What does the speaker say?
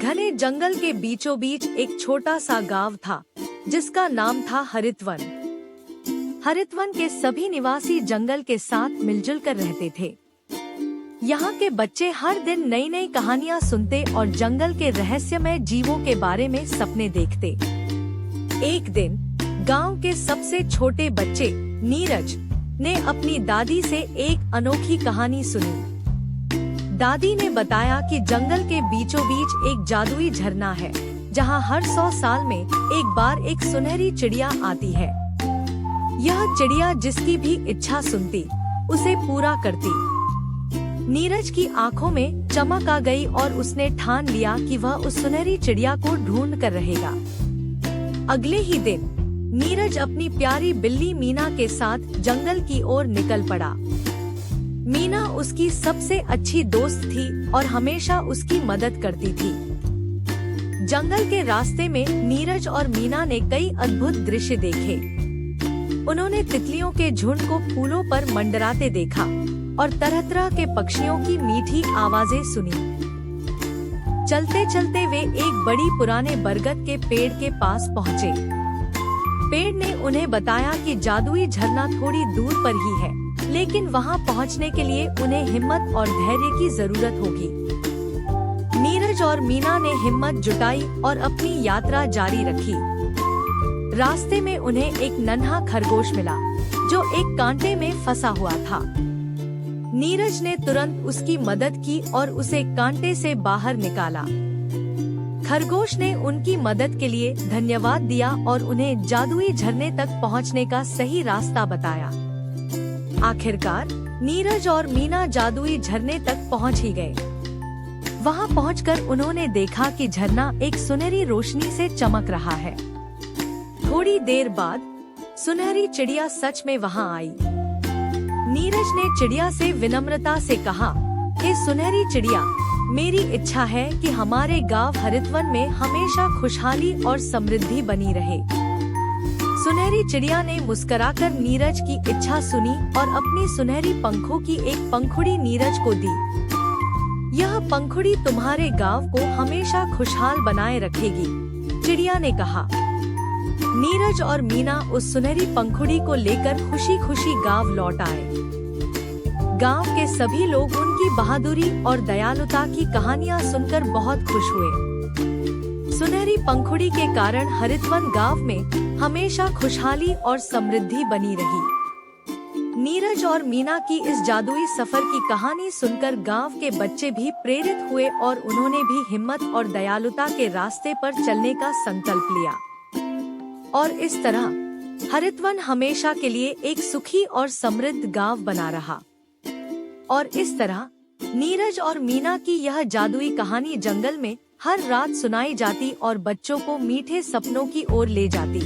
घने जंगल के बीचों बीच एक छोटा सा गांव था जिसका नाम था हरितवन। हरितवन के सभी निवासी जंगल के साथ मिलजुल कर रहते थे। यहाँ के बच्चे हर दिन नई नई कहानियाँ सुनते और जंगल के रहस्यमय जीवों के बारे में सपने देखते। एक दिन गांव के सबसे छोटे बच्चे नीरज ने अपनी दादी से एक अनोखी कहानी सुनी। दादी ने बताया कि जंगल के बीचों बीच एक जादुई झरना है जहां हर 100 साल में एक बार एक सुनहरी चिड़िया आती है। यह चिड़िया जिसकी भी इच्छा सुनती उसे पूरा करती। नीरज की आंखों में चमक आ गई और उसने ठान लिया कि वह उस सुनहरी चिड़िया को ढूंढ कर रहेगा। अगले ही दिन नीरज अपनी प्यारी बिल्ली मीना के साथ जंगल की ओर निकल पड़ा। मीना उसकी सबसे अच्छी दोस्त थी और हमेशा उसकी मदद करती थी। जंगल के रास्ते में नीरज और मीना ने कई अद्भुत दृश्य देखे। उन्होंने तितलियों के झुंड को फूलों पर मंडराते देखा और तरह तरह के पक्षियों की मीठी आवाजें सुनी। चलते चलते वे एक बड़ी पुराने बरगद के पेड़ के पास पहुँचे। पेड़ ने उन्हें बताया कि जादुई झरना थोड़ी दूर पर ही है, लेकिन वहां पहुंचने के लिए उन्हें हिम्मत और धैर्य की जरूरत होगी। नीरज और मीना ने हिम्मत जुटाई और अपनी यात्रा जारी रखी। रास्ते में उन्हें एक नन्हा खरगोश मिला जो एक कांटे में फंसा हुआ था। नीरज ने तुरंत उसकी मदद की और उसे कांटे से बाहर निकाला। खरगोश ने उनकी मदद के लिए धन्यवाद दिया और उन्हें जादुई झरने तक पहुंचने का सही रास्ता बताया। आखिरकार नीरज और मीना जादुई झरने तक पहुंच ही गए। वहां पहुंचकर उन्होंने देखा कि झरना एक सुनहरी रोशनी से चमक रहा है। थोड़ी देर बाद सुनहरी चिड़िया सच में वहां आई। नीरज ने चिड़िया से विनम्रता से कहा, हे सुनहरी चिड़िया, मेरी इच्छा है कि हमारे गांव हरितवन में हमेशा खुशहाली और समृद्धि बनी रहे। सुनहरी चिड़िया ने मुस्कुराकर नीरज की इच्छा सुनी और अपनी सुनहरी पंखों की एक पंखुड़ी नीरज को दी। यह पंखुड़ी तुम्हारे गांव को हमेशा खुशहाल बनाए रखेगी, चिड़िया ने कहा। नीरज और मीना उस सुनहरी पंखुड़ी को लेकर खुशी खुशी गांव लौट आए। गांव के सभी लोग उनकी बहादुरी और दयालुता की कहानियां सुनकर बहुत खुश हुए। सुनहरी पंखुड़ी के कारण हरितवन गांव में हमेशा खुशहाली और समृद्धि बनी रही। नीरज और मीना की इस जादुई सफर की कहानी सुनकर गांव के बच्चे भी प्रेरित हुए और उन्होंने भी हिम्मत और दयालुता के रास्ते पर चलने का संकल्प लिया। और इस तरह हरितवन हमेशा के लिए एक सुखी और समृद्ध गांव बना रहा। और इस तरह नीरज और मीना की यह जादुई कहानी जंगल में हर रात सुनाई जाती और बच्चों को मीठे सपनों की ओर ले जाती।